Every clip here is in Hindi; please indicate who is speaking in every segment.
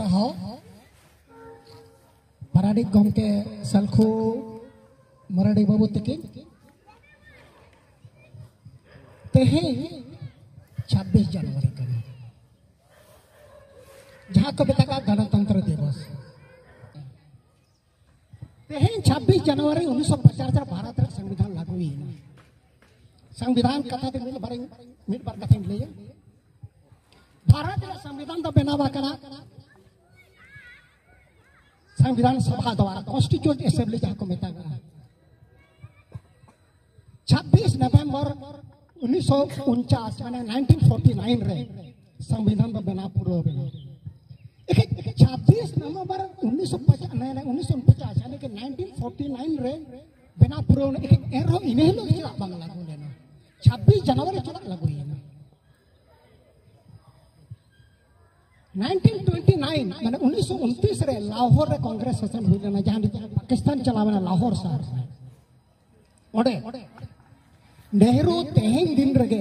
Speaker 1: साराहो पाराडिक गमके सलखु मराठी बाबू तकिन तेहे 26 जनवरी कने जहाँ को बेटा का गणतंत्र दिवस तेहे 26 जनवरी 1950 भारत रे संविधान लागू हुई संविधान कथा ते मिल बार कथा ले भारत रे संविधान तो बनावा करा संविधान सभा द्वारा कॉन्स्टिट्यूएंट असेंबली जहाँ को मेता गया 26 नवंबर 1949 माने 1949 रे संविधान तो बना पूरा बना 26 नवंबर 1949 यानी कि 1949 रे बना पूरा एरो इन्हें लोग चला बांग्ला को लेना 26 जनवरी चला लागू है 1929 माने 1929 रे लाहौर रे कांग्रेस सेशन हुई ना जहां पाकिस्तान चलावना लाहौर शहर ओडे नेहरू तेहें दिन रगे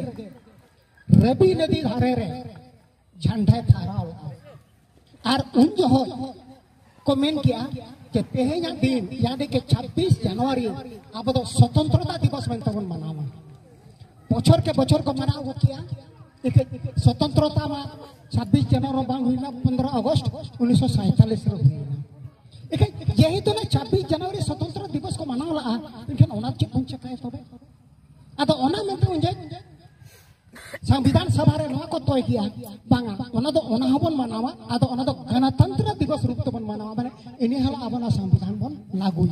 Speaker 1: रवि नदी धारे रे झंडा थाराव और उन जो हो को मेन किया कि तेहें दिन यानी कि 26 जनवरी अब तो स्वतंत्रता दिवस में तबन मनावा बछर के बछर को मनाओ किया स्वतंत्रता में 26 जनवरी बांग हुई ना 15 अगस्त 1947 रे हुई ना यही तो ना 26 जनवरी स्वतंत्र दिवस को मनाव ला लेकिन ओना के पंच काय तबे अदो ओना में तो उनजे संविधान सभा रे नवा को तोय किया बांगा ओना तो ओना हबन मनावा अदो ओना तो गणतंत्र दिवस रूप तो बन मनावा माने इनी हला अबना संविधान बन लागू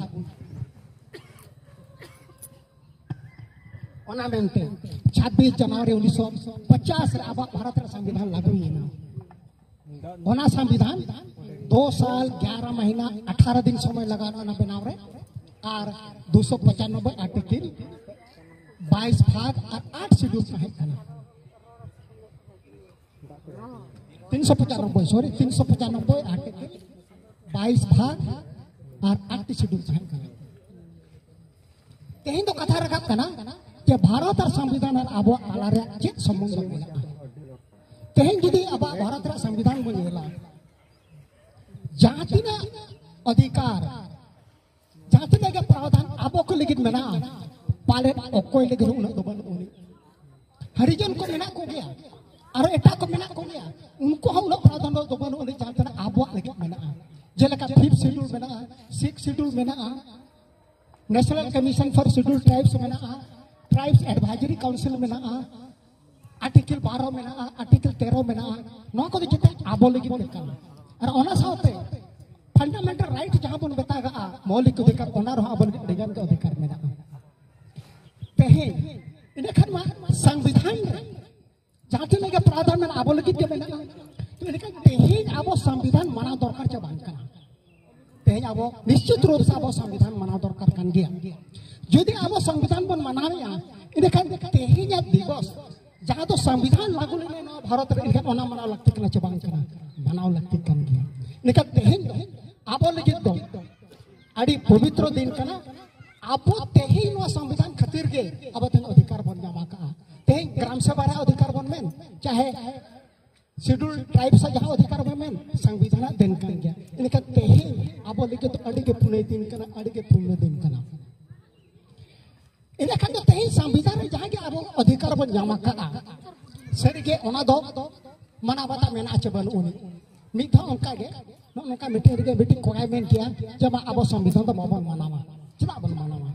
Speaker 1: ओना मेनते 26 जनवरी 1950 रे अब भारत रे संविधान लागू हुई ना ओना संविधान 2 साल 11 महीना 18 दिन समय लगाना ना बनाव रे और 295 आर्टिकल 22 भाग और 8 शेड्यूल है खाना 395 सॉरी 395 आर्टिकल 22 भाग और 8 शेड्यूल है खाना तेहिं तो कथा रखा कना कि भारत और संविधान और अब आलारे चेक संबंध मेना तेहें जुदी अब भारत रे संविधान बन गेला जातिना अधिकार जातिना के प्रावधान अब को लिखित मेना पाले ओकोय लेगिन उन दो बन उनी हरिजन को मेना को गया और एटा को मेना को गया उनको हम लोग प्रावधान दो बन उनी जातिना अब लिखित मेना जेलका 5th शेड्यूल मेना 6th शेड्यूल मेना national commission for schedule tribes मेना ट्राइब्स एडवाइजरी काउंसिल में ना आर्टिकल 12 में ना आर्टिकल 13 में ना नो को जिते आबो लगी देखा और ओना साथे फंडामेंटल राइट जहां बन बतागा मौलिक अधिकार ओना रहा बन अधिकार के अधिकार में ना तेहे इने खन मा संविधान जहां थे के प्रावधान में आबो लगी के में ना तो इने का तेहे आबो संविधान माना दरकार छ बांका तेहे आबो निश्चित रूप से आबो संविधान माना दरकार कान गया यदि अब संविधान बन मनाया इनखान तेहिया दिवस जहाँ तो संविधान लागू लेने ना भारत रे इनखान ओना मनाव लगती कना चबांग कना मनाव लगती कन गया इनखान तेहिन अब लगी दो अड़ी पवित्र दिन कना अब तेहिन नो संविधान खातिर के अब तन अधिकार बन जामा का तेहिन ग्राम सभा रे अधिकार बन में चाहे शेड्यूल ट्राइब्स जहाँ अधिकार बन में संविधान दिन कन गया इनखान तेहिन अब लगी तो अड़ी के पुणे दिन कना अड़ी के पुण्य दिन कना इने खान तेहिं संविधान जहां के अब अधिकार बन जामा का सरी के ओना दो मना बता मेना चे बन उनी मिथा उनका के नोका मीटिंग रे मीटिंग कोय मेन किया जब अब संविधान तो बन मनावा चला बन मनावा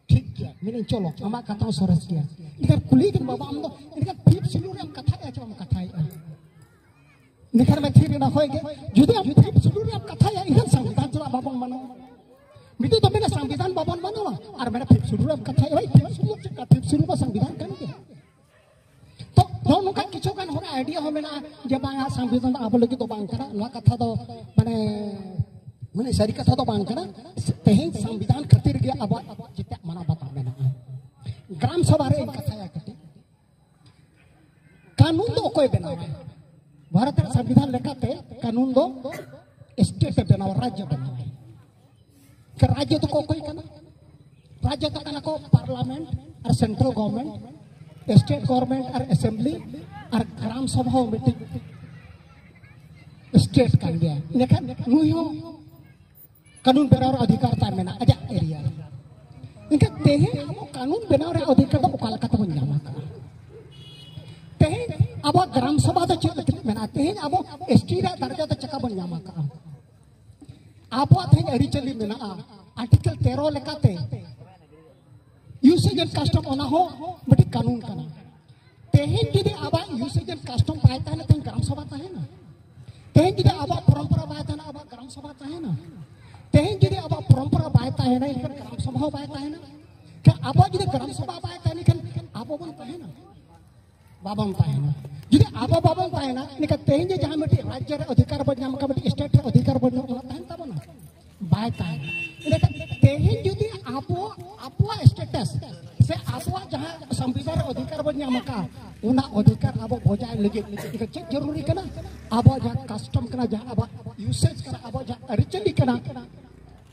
Speaker 1: ठीक किया मिनिंग चलो अमा कथा सरस किया इधर कुली के बाबा हम तो इनका 5th शेड्यूल रे कथा है हम कथा है निखर में थी ना होएगे जुदे हम 5th शेड्यूल रे कथा है इधर संविधान चला बाबा मनावा मिटू तो मेरा संविधान बाबन बनावा और मेरा 5th शेड्यूल अब कथा है भाई 5th शेड्यूल का संविधान कर के तो दोनों का किछो कान होना आइडिया हो मेना जब आ संविधान अब लगी तो बांग करा ला कथा तो माने सारी कथा तो बांग करा तेहे संविधान खातिर के अब जिते मना बता मेना ग्राम सभा रे कथा या कटे कानून तो कोई बनावा भारत रे संविधान लेखाते कानून दो स्टेट बनावा राज्य बनावा राज्य तो कोई करना राज्य तो करना को पार्लियामेंट और सेंट्रल गवर्नमेंट स्टेट गवर्नमेंट और असेंबली और ग्राम सभा meeting state kan dia ini kan nuyo kanun benar अधिकार ता mena aja area ini kan teh amo kanun benar अधिकार तो ukala kata menyama ka teh abo gram sabha to chet mena teh abo ST ra darja to chaka menyama ka abo teh eri chali mena article 13 lekate usage and custom ona ho beti kanun kana teh jadi aba usage and custom paita na teh gram sabha ta hai na teh jadi aba परंपरा पाता है ना aba gram sabha ta hai na teh jadi aba परंपरा पाता है ना इनका gram sabha पाता है ना क्या aba jadi gram sabha पाता है kan aba बनता है ना babam ta hai na jadi aba babam ta hai na ini kan teh jadi jahan beti राज्य रे अधिकार बन का beti state रे अधिकार बन ना ta है ना पाता है ini kan teh jadi aba status से aba जहां संविधान रे अधिकार बन का una अधिकार abo bojai lagi itu cek जरूरी kana abo jang custom kana jang abo usage kana abo jang aricali kana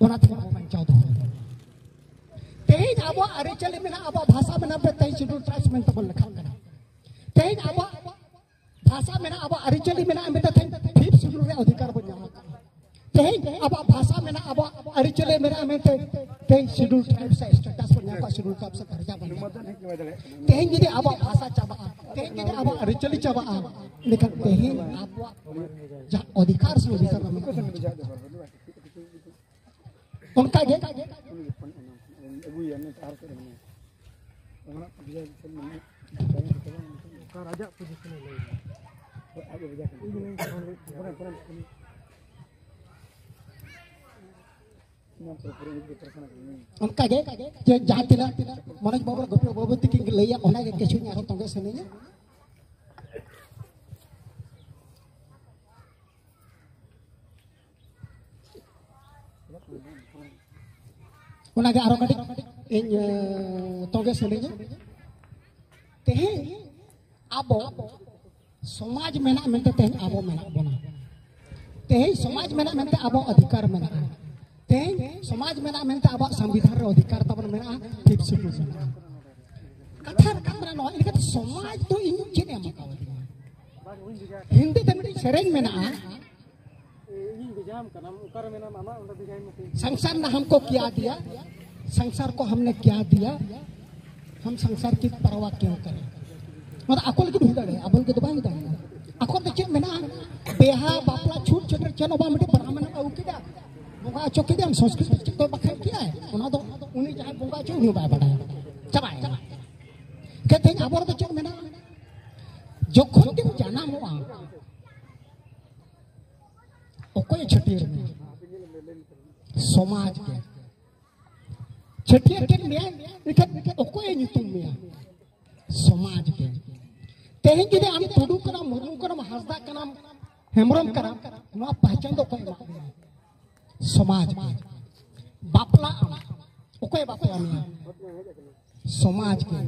Speaker 1: una tengah mencau do teh abo aricali mena abo bahasa mena pe teh schedule tribes men tabol lekhan kana teh abo bahasa mena abo aricali mena ameta teh fifth schedule re अधिकार bon jang teh abo bahasa mena abo aricali mena ameta teh schedule tribes status bon jang ka schedule tribes darja bon teh jadi abo bahasa coba teh jadi abo aricali coba लेकिन तहे आपवा जा अधिकार से अधिकार उनका ये राजा पोजीशन उनका ये जाति ना मनोज बाबू गोपी बाबू की लैया ओना के केछु यार तंगे सने उनागे आरो कटी इन तोगे सुनिजे तेहे आबो समाज मेना मेनते तेहे आबो मेना बना तेहे समाज मेना मेनते आबो अधिकार मेना तेहे समाज मेना मेनते आबो संविधान रे अधिकार तबन मेना ठीक सिकुल कथा कामरा नो इनके समाज तो इन चेने मका हिंदी तमिल सेरेंग मेना संसार ने हमको क्या दिया संसार को हमने क्या दिया हम संसार की परवाह क्यों करें मतलब अकोल की ढूंढ रहे अबल के तो बांध दे अकोल तो चेक में ना बेहा बापला छूट छटर चनो बा मटे ब्राह्मण का उकिदा बोगा चौकी दे हम संस्कृत तो बखर किया है उना तो उन्हीं जहां बोगा चो नहीं बाय बड़ा चबाय कहते हैं अबर तो चेक में ना जोखन के जाना मुआ ओकोय छटियर में समाज के छटियर के में निकट ओकोय नितुम में समाज के तेहे जदि हम तुडू कना मुर्मू कना हासदा कना हेमरम कना नो पहचान दो कोई समाज के बापला ओकोय बापला में समाज के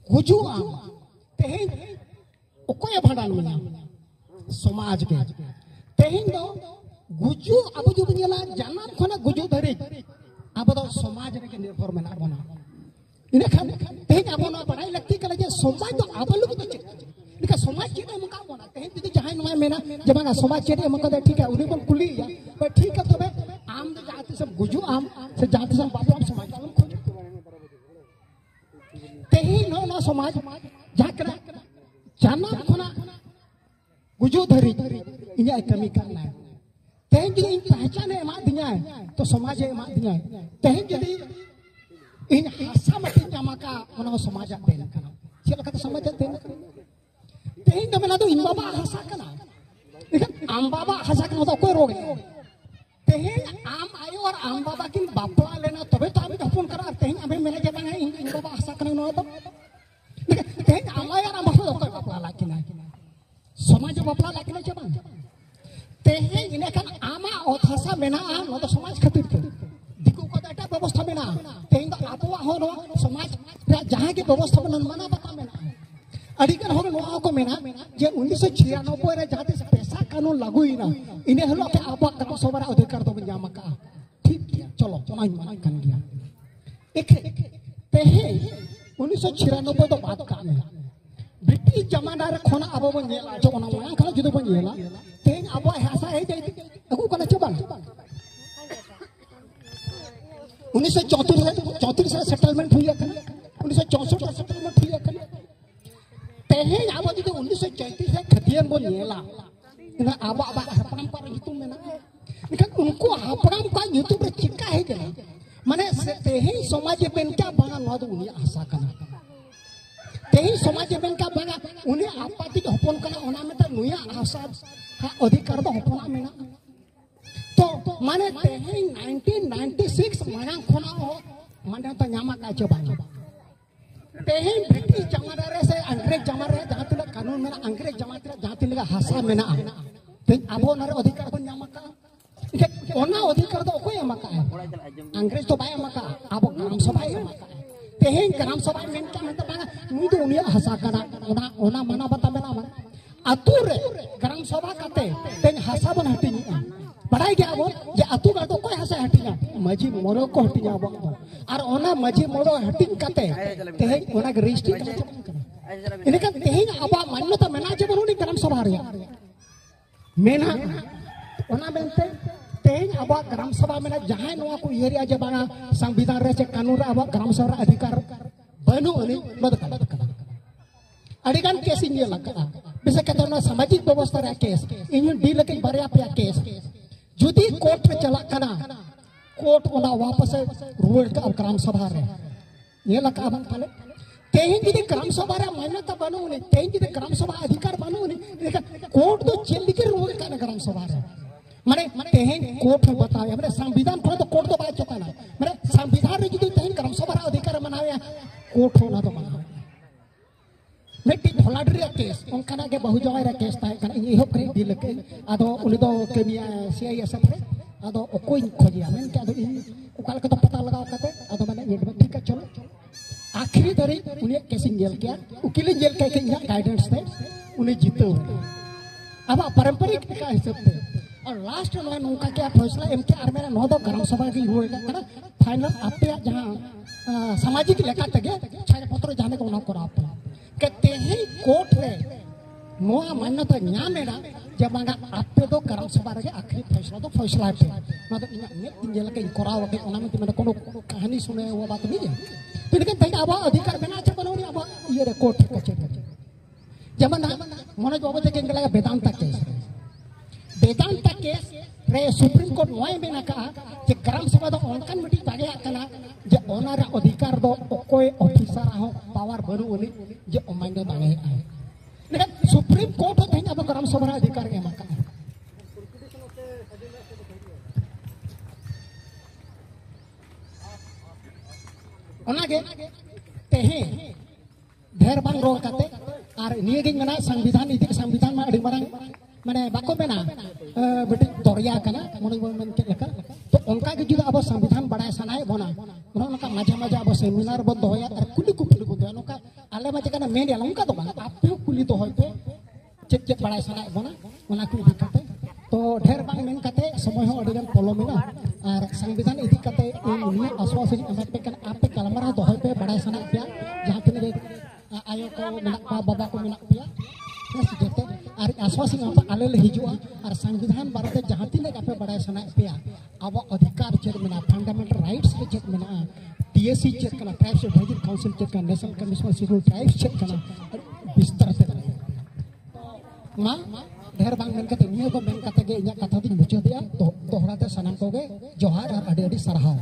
Speaker 1: गुजू आम तेहे ओकोय भाडान में समाज के तेहिं दो गुजू अब जो बनिला जाना खना गुजू धरे अब दो समाज रे के निर्भर में ना बना इने खान तेहिं अब ना पढ़ाई लगती कले जे समाज तो अब लोग तो इनका समाज के हम का बना तेहिं दीदी जहां नवा में ना जमाना समाज के हम कदे ठीक है उन्हें को कुली या पर ठीक है तो बे आम तो जाति सब गुजू आम से जाति सब बाबू हम समाज हम खोज तेहिं नो समाज जाकरा जाना खना गुजू धरी इन्हें कमी करना है तें जदि पहचान एमा दिया तो समाज एमा दिया तें जदि इन हासा मत जमाका मनो समाज देन कना चेल कत समाज देन तें द मेना तो इन बाबा हासा कना लेकिन आम बाबा हासा कना तो कोई रोग है तें आम आयो और आम बाबा किन बापा लेना तबे तो हम फोन करा तें हमें मेना जब है इन बाबा हासा कना नो तो लेकिन तें आम आयो और आम बापा तो कोई बापा लाकिना समाज बापला लाकिना चबा तेहे इने kan ama othasa mena no to samaj khatir ke diku ko eta ব্যবস্থা mena tehin do apwa ho no samaj jahan ke ব্যবস্থা mana bata mena adikan ho no ko mena je 1996 re jahate se पैसा कानून लागू ही ना इन्हें हलो के आपा कतो सोबरा अधिकार तो बन का ठीक किया चलो चलो मान kan गया एक तेहे 1996 तो बात का है ब्रिटिश जमाना रे खोना अब बन जेला जो ओना मांग खला जुदो बन जेला तेन अब हासा हे जाई अगु कना चबा 1934 से सेटलमेंट हुई है 1964 से सेटलमेंट हुई है तेहे अब जुदो 1934 से खतियन बन जेला इना अब हपड़ाम पर हितु मेना निकन उनको हपड़ाम का युतु रे चिका हे जला माने तेहे समाज बेन क्या बना न दो उनी आशा कना तेही समाज बेन का बना उनी आपाति हपन कना ओना मेटा नुया आशा अधिकार दो हपना मेना तो माने तेही 1996 माना खोना हो माने तो न्यामा का चबा तेही ब्रिटिश जमाना रे से अंग्रेज जमाना रे जहां तिला कानून मेना अंग्रेज जमाना रे जहां तिला हासा मेना ते आबो ना अधिकार बन न्यामा का ओना अधिकार दो कोई एमाका अंग्रेज तो बाय एमाका आबो ग्राम सभा एमाका तेहे ग्राम सभा मेन क्या मेनता बागा नुई दो उनिया हसा कना ओना मना बता मेना मन अतु रे ग्राम सभा काते तेन हसा बन हटिनी बड़ाई गया वो जे अतु का तो कोई हसा हटिना मजी मोरो को हटिना वो और ओना मजी मोरो हटिन काते तेहे ओना रजिस्ट्री कना इनका तेहे अबा मान्यता मेना जे बनुनी ग्राम सभा रे मेना ओना बेनते तेज अब ग्राम सभा में जहां नवा को एरिया जे बाना संविधान रे से कानून रे अब ग्राम सभा अधिकार बनु अनि मदद करा अडिगान केस इन लगा बिसे कतनो सामाजिक व्यवस्था रे केस इन डील के बरिया पे केस जुदी कोर्ट में चला कना कोर्ट ओना वापस रूल का ग्राम सभा रे ये लगा बन तले तेज जी ग्राम सभा रे मान्यता बनु नि तेज जी ग्राम सभा अधिकार बनु नि कोर्ट तो चल के रूल का ग्राम सभा रे माने तेहे कोर्ट में बताया माने संविधान को तो कोर्ट तो बात चताना माने संविधान रे जुदी तेहे ग्राम सभा अधिकार मनावे कोर्ट होना तो मना मेटी ढोलाडरी केस उनकाना के बहु जगह रे केस ताय कना इन एहो करे दिल के आदो उनि दो केमिया सीआईएसएफ रे आदो ओकोई खोजिया मेन के आदो इन ओकाल के तो पता लगाव कते आदो माने ये ठीक है चलो आखिरी धरी उनि केसिंग जेल किया उकिल जेल के गाइडेंस थे उनि जीतो अब पारंपरिक का हिसाब से और लास्ट में उनका क्या फैसला एम के आर मेरा नौ दो ग्राम सभा की हुए ना फाइनल आपे जहां सामाजिक लेखा तगे छाया पत्र जाने को ना करा कहते हैं कोर्ट रे नोआ मान्यता न्या मेरा जब मांगा आपे दो ग्राम सभा रे आखिरी फैसला तो फैसला है ना तो इन ने दिन जेल के कराव के ओना में मैंने कोनो कहानी सुने वो बात नहीं है तो लेकिन तई अब अधिकार बना छ बनोनी अब ये रे कोर्ट कचेरी जब ना मनोज बाबू के लगा वेदांत केस रे सुप्रीम कोर्ट नोय मेना का जे ग्राम सभा दो ओनकान मिटी जागे कना जे ओना रे अधिकार दो कोई ऑफिसर हो पावर बनु उनी जे ओमाइंड दागे आए लेकिन सुप्रीम कोर्ट हो तेन अब ग्राम सभा रे अधिकार एमा का ओना के तेहे ढेर बांग रोल काते और निये गिन मेना संविधान इति संविधान में अड़ी मारंग माने बाको मेना बेटी दरिया कना मन मन के लेका तो उनका के जुदा अब संविधान बड़ा सनाय बना उनका मजा मजा अब सेमिनार बंद होया और कुली कुली बंद होया उनका आले मजे कना मेन या उनका तो बना आप कुली तो होते चेक बड़ा सनाय बना उना को दिक्कत तो ढेर बांग मेन कते समय हो अडिगन पलो मेना और संविधान इति कते उनी आश्वासन एमत पे कना आप पे कलमरा दोहय पे बड़ा सनाय पे जहां तने आयो को मेना बाबा को मेना पे जेते और आश्वासन आले ले हिजुआ और संविधान भारत जहां तीन पे बड़ा सना पे अब अधिकार चेक मेना फंडामेंटल राइट्स के चेक मेना टीएससी चेक करना ट्राइब्स एडवाइजरी काउंसिल चेक करना national commission of scheduled tribes check करना विस्तार से मा ढेर बांग मेन कते नियो को मेन कते गे इया कथा दिन मुचे दिया तो दोहराते सनम को गे जोहार और अडी अडी सरहाव।